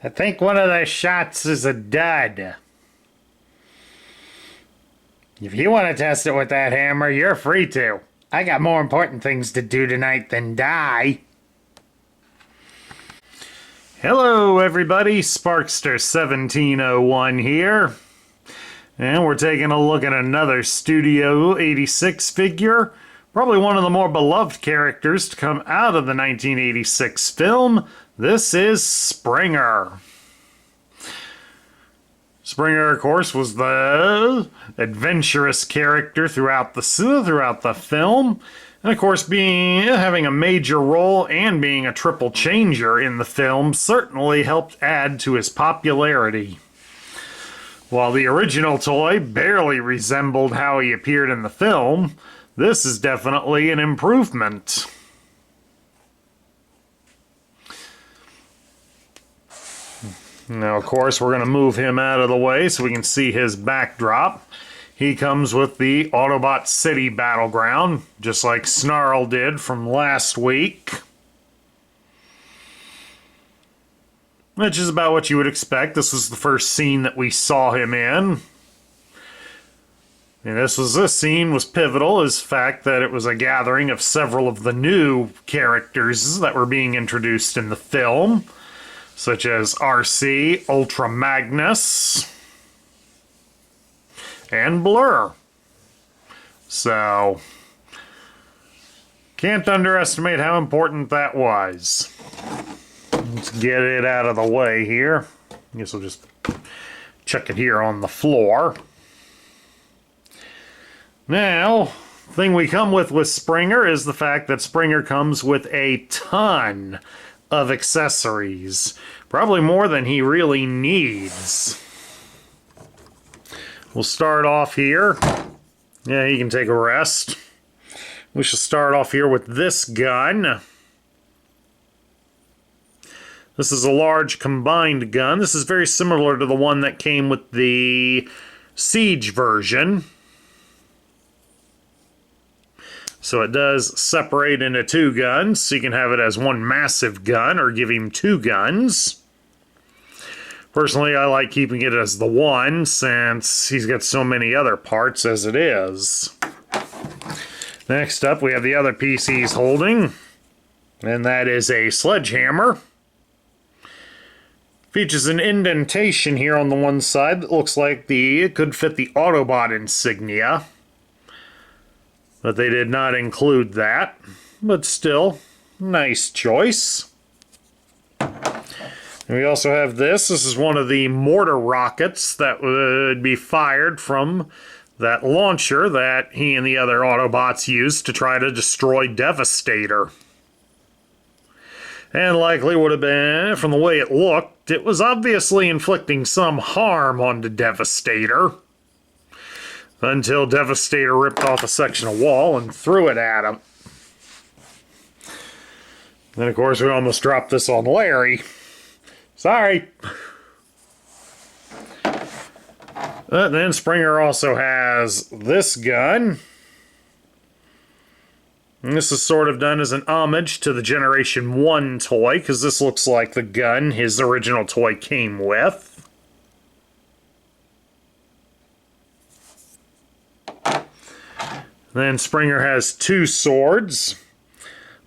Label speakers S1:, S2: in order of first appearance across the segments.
S1: I think one of those shots is a dud. If you want to test it with that hammer, you're free to. I got more important things to do tonight than die. Hello everybody, Sparkster1701 here. And we're taking a look at another Studio 86 figure. Probably one of the more beloved characters to come out of the 1986 film. This is Springer. Springer, of course, was the adventurous character throughout the film. And of course, having a major role and being a triple changer in the film certainly helped add to his popularity. While the original toy barely resembled how he appeared in the film, this is definitely an improvement. Now, of course, we're going to move him out of the way so we can see his backdrop. He comes with the Autobot City Battleground, just like Snarl did from last week. Which is about what you would expect. This was the first scene that we saw him in. And this scene was pivotal, as the fact that it was a gathering of several of the new characters that were being introduced in the film, such as RC, Ultra Magnus, and Blur. So, can't underestimate how important that was. Let's get it out of the way here. I guess we'll just chuck it here on the floor. Now, the thing we come with Springer is the fact that Springer comes with a ton of accessories. Probably more than he really needs. We'll start off here. Yeah, he can take a rest. We shall start off here with this gun. This is a large combined gun. This is very similar to the one that came with the Siege version. So it does separate into two guns, so you can have it as one massive gun or give him two guns. Personally, I like keeping it as the one, since he's got so many other parts as it is. Next up, we have the other piece he's holding, and that is a sledgehammer. Features an indentation here on the one side that looks like it could fit the Autobot insignia. But they did not include that. But still, nice choice. And we also have this. This is one of the mortar rockets that would be fired from that launcher that he and the other Autobots used to try to destroy Devastator. And likely would have been, from the way it looked, it was obviously inflicting some harm onto Devastator. Until Devastator ripped off a section of wall and threw it at him. Then, of course, we almost dropped this on Larry. Sorry. Then Springer also has this gun. And this is sort of done as an homage to the Generation 1 toy, because this looks like the gun his original toy came with. Then Springer has two swords.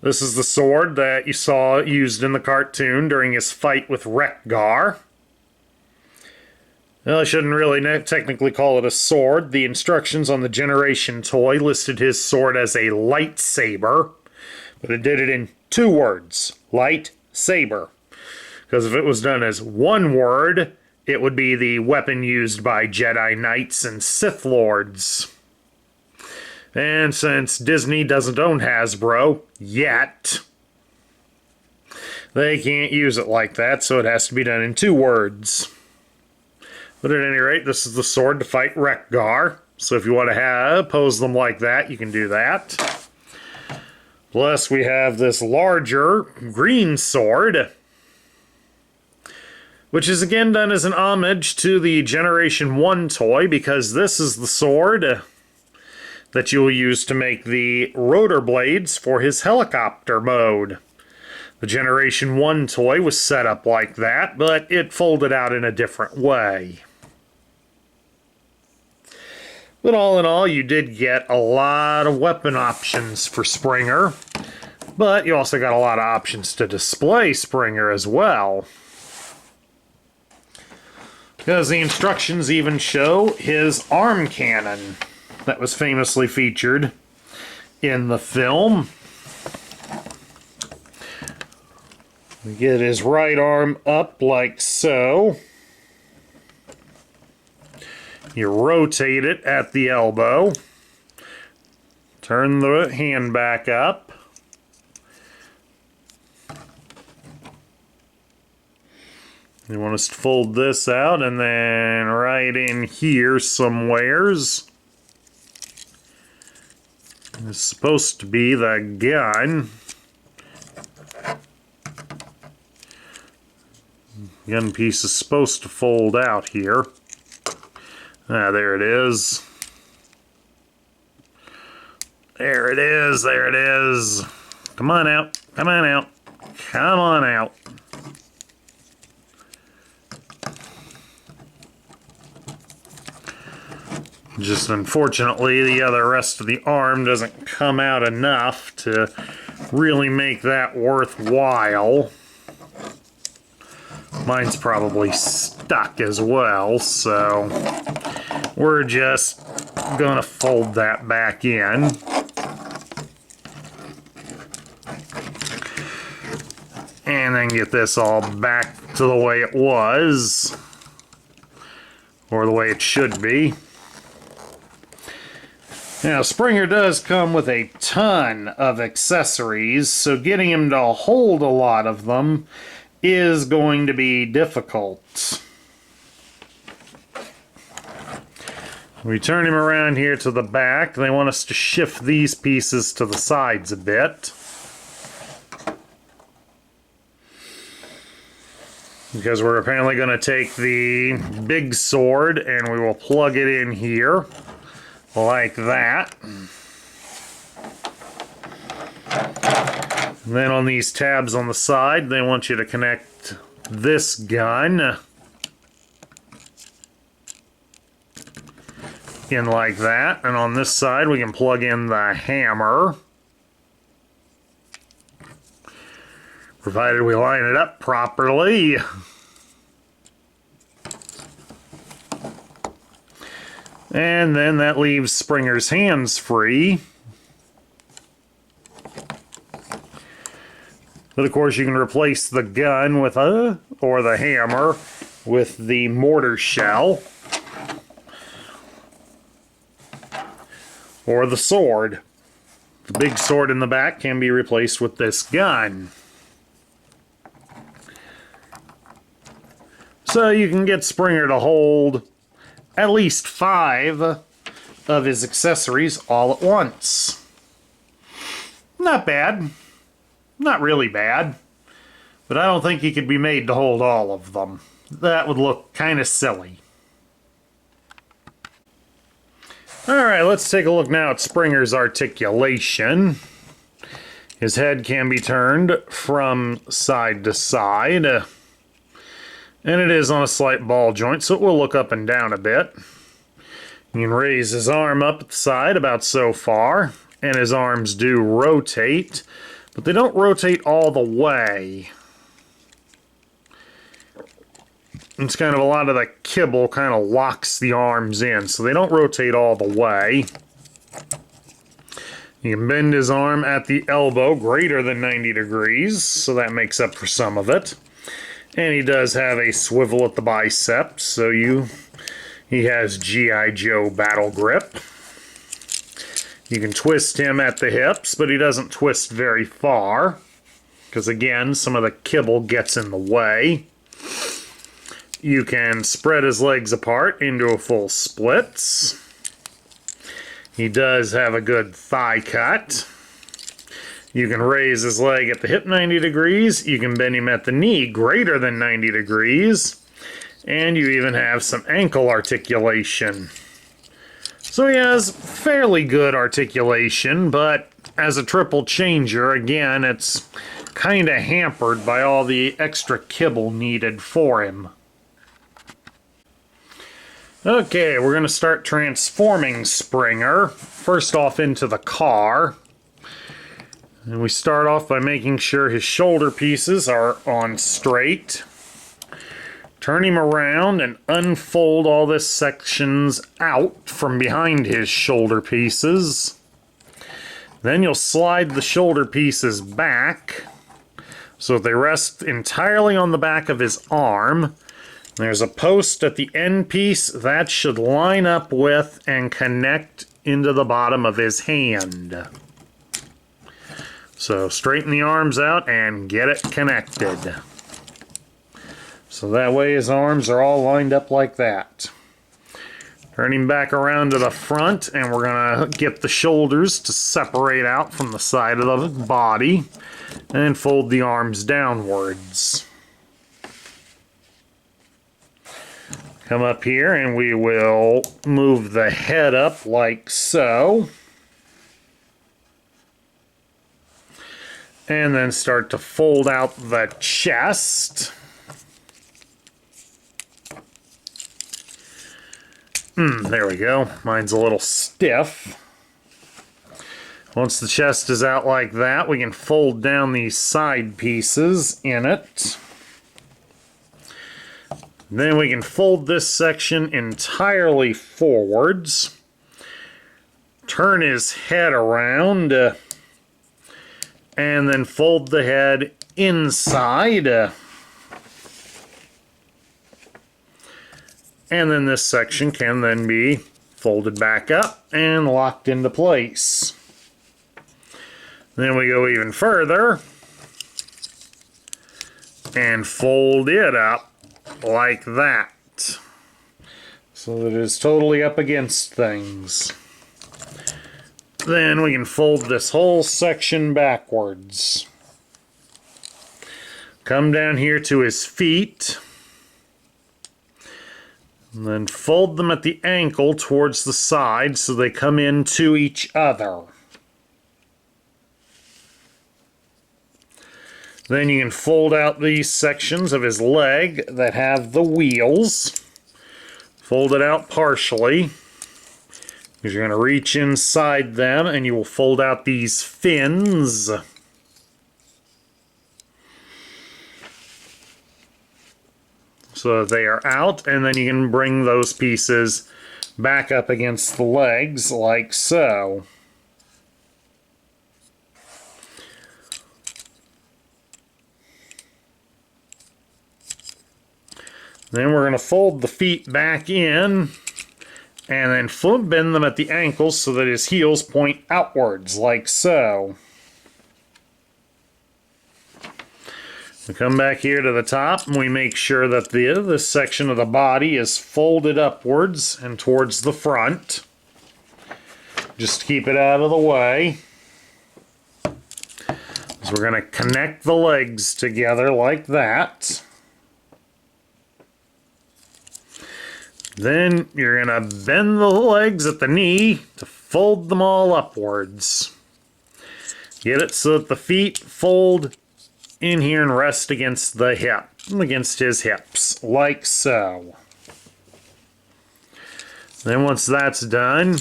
S1: This is the sword that you saw used in the cartoon during his fight with Wreck-Gar. Well, I shouldn't really technically call it a sword. The instructions on the Generation toy listed his sword as a lightsaber, but it did it in two words, lightsaber. Because if it was done as one word, it would be the weapon used by Jedi Knights and Sith Lords. And since Disney doesn't own Hasbro, yet, they can't use it like that, so it has to be done in two words. But at any rate, this is the sword to fight Wreck-Gar. So if you want to pose them like that, you can do that. Plus, we have this larger green sword, which is again done as an homage to the Generation 1 toy, because this is the sword that you'll use to make the rotor blades for his helicopter mode. The Generation 1 toy was set up like that, but it folded out in a different way. But all in all, you did get a lot of weapon options for Springer, but you also got a lot of options to display Springer as well. Because the instructions even show his arm cannon that was famously featured in the film. We get his right arm up like so. You rotate it at the elbow. Turn the hand back up. You want us to fold this out, and then right in here somewheres is supposed to be the gun. Gun piece is supposed to fold out here. Ah, there it is. There it is, there it is. Come on out, come on out, come on out. Just unfortunately, the rest of the arm doesn't come out enough to really make that worthwhile. Mine's probably stuck as well, so we're just gonna fold that back in. And then get this all back to the way it was, or the way it should be. Now, Springer does come with a ton of accessories, so getting him to hold a lot of them is going to be difficult. We turn him around here to the back. They want us to shift these pieces to the sides a bit, because we're apparently going to take the big sword and we will plug it in here like that. And then on these tabs on the side, they want you to connect this gun in like that. And on this side, we can plug in the hammer, provided we line it up properly. And then that leaves Springer's hands free. But of course you can replace the gun with or the hammer with the mortar shell. Or the sword. The big sword in the back can be replaced with this gun. So you can get Springer to hold at least 5 of his accessories all at once. Not bad. Not really bad. But I don't think he could be made to hold all of them. That would look kind of silly. Alright, let's take a look now at Springer's articulation. His head can be turned from side to side. And it is on a slight ball joint, so it will look up and down a bit. You can raise his arm up at the side about so far, and his arms do rotate, but they don't rotate all the way. It's kind of a lot of the kibble kind of locks the arms in, so they don't rotate all the way. You can bend his arm at the elbow greater than 90 degrees, so that makes up for some of it. And he does have a swivel at the biceps, so he has G.I. Joe battle grip. You can twist him at the hips, but he doesn't twist very far, because again, some of the kibble gets in the way. You can spread his legs apart into a full splits. He does have a good thigh cut. You can raise his leg at the hip 90 degrees. You can bend him at the knee greater than 90 degrees. And you even have some ankle articulation. So he has fairly good articulation, but as a triple changer, again, it's kind of hampered by all the extra kibble needed for him. Okay, we're going to start transforming Springer. First off into the car. And we start off by making sure his shoulder pieces are on straight. Turn him around and unfold all this sections out from behind his shoulder pieces. Then you'll slide the shoulder pieces back so they rest entirely on the back of his arm. There's a post at the end piece that should line up with and connect into the bottom of his hand. So straighten the arms out and get it connected. So that way his arms are all lined up like that. Turn him back around to the front, and we're going to get the shoulders to separate out from the side of the body and fold the arms downwards. Come up here and we will move the head up like so. And then start to fold out the chest. There we go. Mine's a little stiff. Once the chest is out like that, we can fold down these side pieces in it. Then we can fold this section entirely forwards. Turn his head around. And then fold the head inside. And then this section can then be folded back up and locked into place. Then we go even further and fold it up like that, so that it is totally up against things. Then we can fold this whole section backwards. Come down here to his feet. And then fold them at the ankle towards the side so they come into each other. Then you can fold out these sections of his leg that have the wheels. Fold it out partially, because you're going to reach inside them and you will fold out these fins. So that they are out, and then you can bring those pieces back up against the legs like so. Then we're going to fold the feet back in and then bend them at the ankles so that his heels point outwards like so. We come back here to the top and we make sure that this section of the body is folded upwards and towards the front. Just to keep it out of the way. So we're going to connect the legs together like that. Then you're going to bend the legs at the knee to fold them all upwards. Get it so that the feet fold in here and rest against the hip, against his hips, like so. Then once that's done,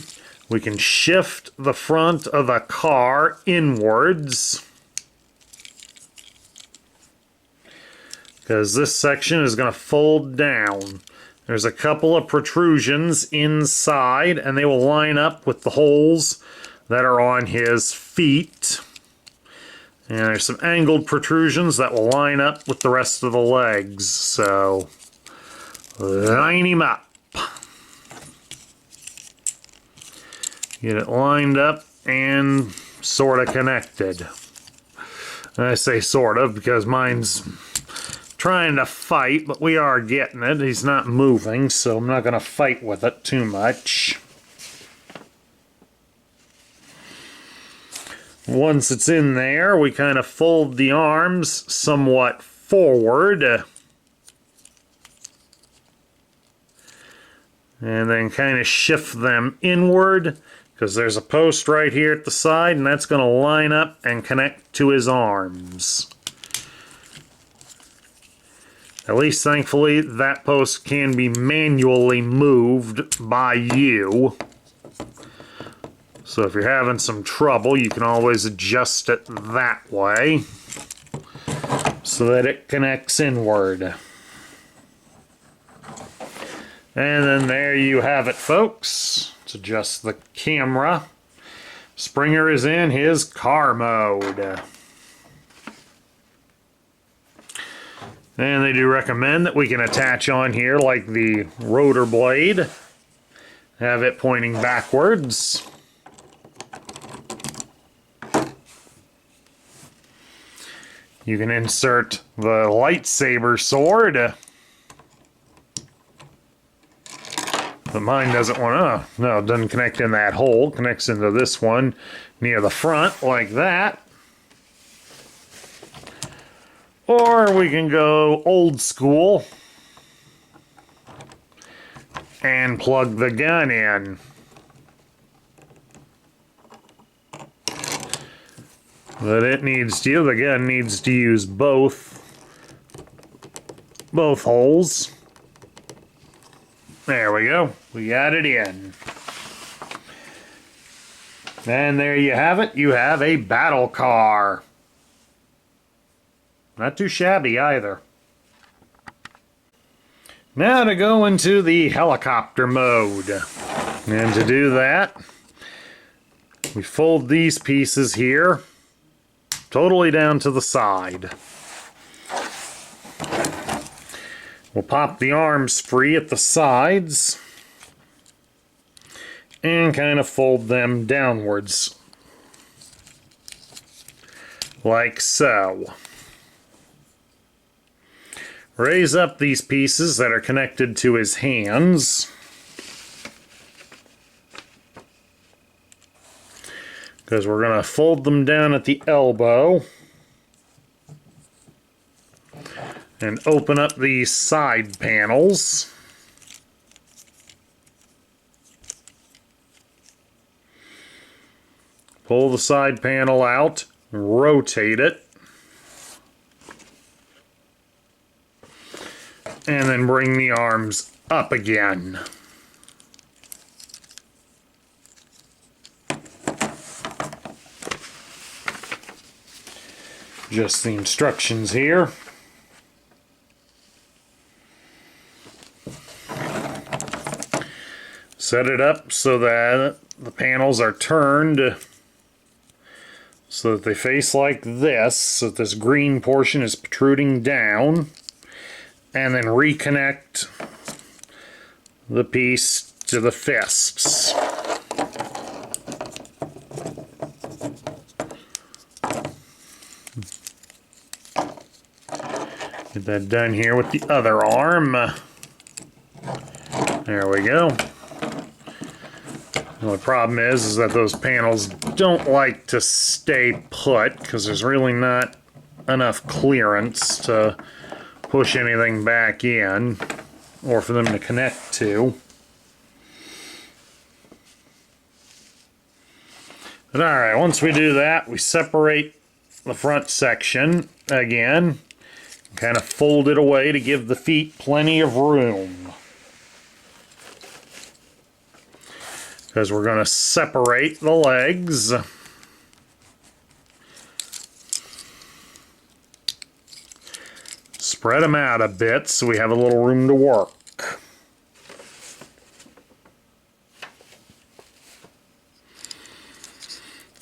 S1: we can shift the front of the car inwards, because this section is going to fold down. There's a couple of protrusions inside, and they will line up with the holes that are on his feet. And there's some angled protrusions that will line up with the rest of the legs. So, line him up. Get it lined up and sort of connected. And I say sort of because mine's trying to fight, but we are getting it. He's not moving, so I'm not going to fight with it too much. Once it's in there, we kind of fold the arms somewhat forward. And then kind of shift them inward, because there's a post right here at the side, and that's going to line up and connect to his arms. At least, thankfully, that post can be manually moved by you. So if you're having some trouble, you can always adjust it that way so that it connects inward. And then there you have it, folks. Let's adjust the camera. Springer is in his car mode. And they do recommend that we can attach on here like the rotor blade. Have it pointing backwards. You can insert the lightsaber sword. But mine doesn't want to. No, it doesn't connect in that hole. It connects into this one near the front like that. Or we can go old school and plug the gun in. But the gun needs to use both holes. There we go. We got it in. And there you have it. You have a battle car. Not too shabby either. Now to go into the helicopter mode. And to do that, we fold these pieces here totally down to the side. We'll pop the arms free at the sides and kind of fold them downwards like so. Raise up these pieces that are connected to his hands. Because we're going to fold them down at the elbow. And open up these side panels. Pull the side panel out, rotate it. And then bring the arms up again. Just the instructions here. Set it up so that the panels are turned so that they face like this, so that this green portion is protruding down. And then reconnect the piece to the fists. Get that done here with the other arm. There we go. The only problem is that those panels don't like to stay put because there's really not enough clearance to push anything back in or for them to connect to. But alright, once we do that, we separate the front section again, kind of fold it away to give the feet plenty of room. Because we're going to separate the legs. Spread them out a bit so we have a little room to work.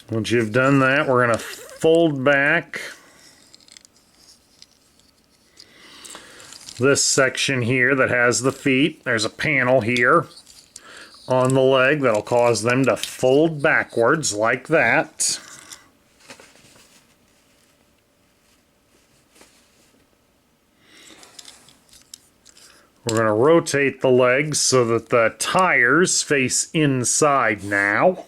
S1: Once you've done that, we're going to fold back this section here that has the feet. There's a panel here on the leg that'll cause them to fold backwards like that. We're going to rotate the legs so that the tires face inside now.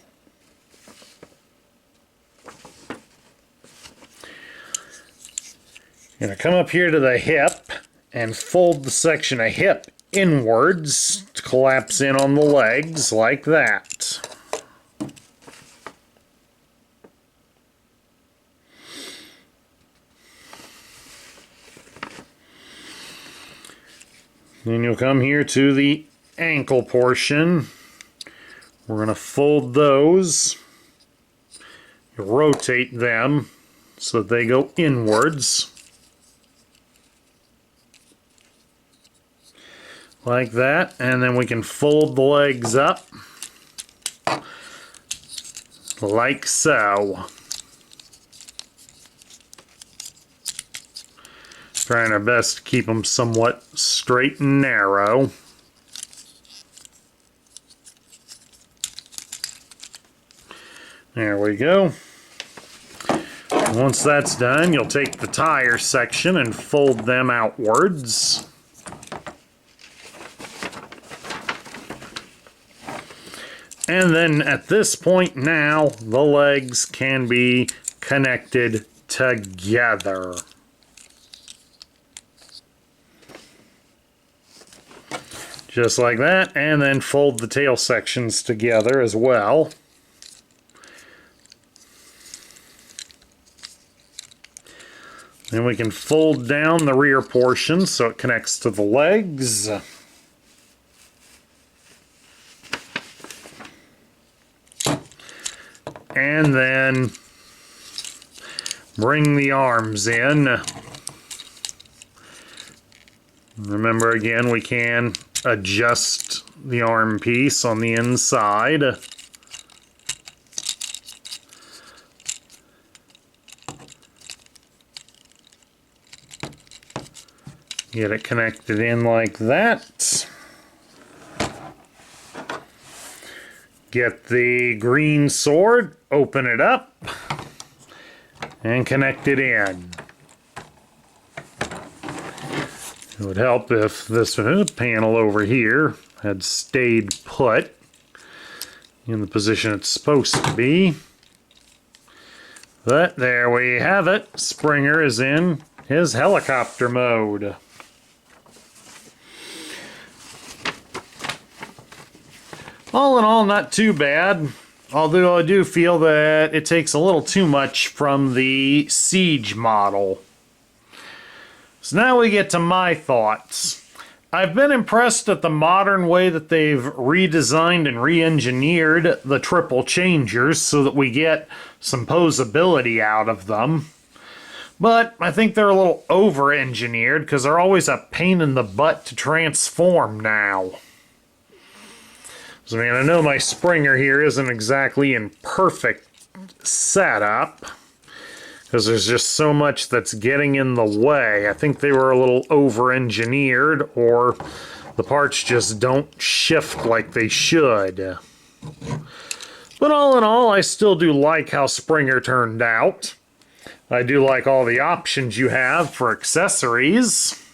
S1: Going to come up here to the hip and fold the section of hip inwards to collapse in on the legs like that. Then you'll come here to the ankle portion. We're going to fold those. You rotate them so that they go inwards. Like that. And then we can fold the legs up. Like so. Trying our best to keep them somewhat straight and narrow. There we go. Once that's done, you'll take the tire section and fold them outwards. And then at this point now, the legs can be connected together. Just like that, and then fold the tail sections together as well. Then we can fold down the rear portion so it connects to the legs. And then bring the arms in. Remember again, we can adjust the arm piece on the inside. Get it connected in like that. Get the green sword, open it up, and connect it in. It would help if this panel over here had stayed put in the position it's supposed to be. But there we have it. Springer is in his helicopter mode. All in all, not too bad. Although I do feel that it takes a little too much from the Siege model. So now we get to my thoughts. I've been impressed at the modern way that they've redesigned and re-engineered the Triple Changers so that we get some posability out of them. But I think they're a little over-engineered because they're always a pain in the butt to transform now. So, I mean, I know my Springer here isn't exactly in perfect setup because there's just so much that's getting in the way. I think they were a little over-engineered, or the parts just don't shift like they should. But all in all, I still do like how Springer turned out. I do like all the options you have for accessories.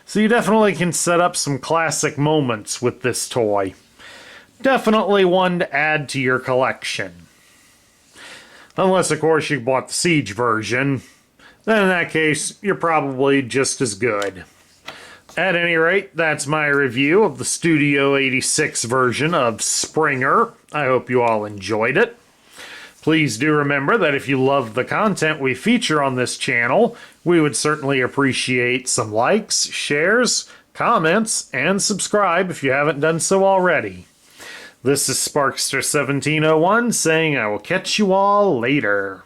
S1: So you definitely can set up some classic moments with this toy. Definitely one to add to your collection. Unless, of course, you bought the Siege version. Then in that case, you're probably just as good. At any rate, that's my review of the Studio 86 version of Springer. I hope you all enjoyed it. Please do remember that if you love the content we feature on this channel, we would certainly appreciate some likes, shares, comments, and subscribe if you haven't done so already. This is Sparkster1701 saying I will catch you all later.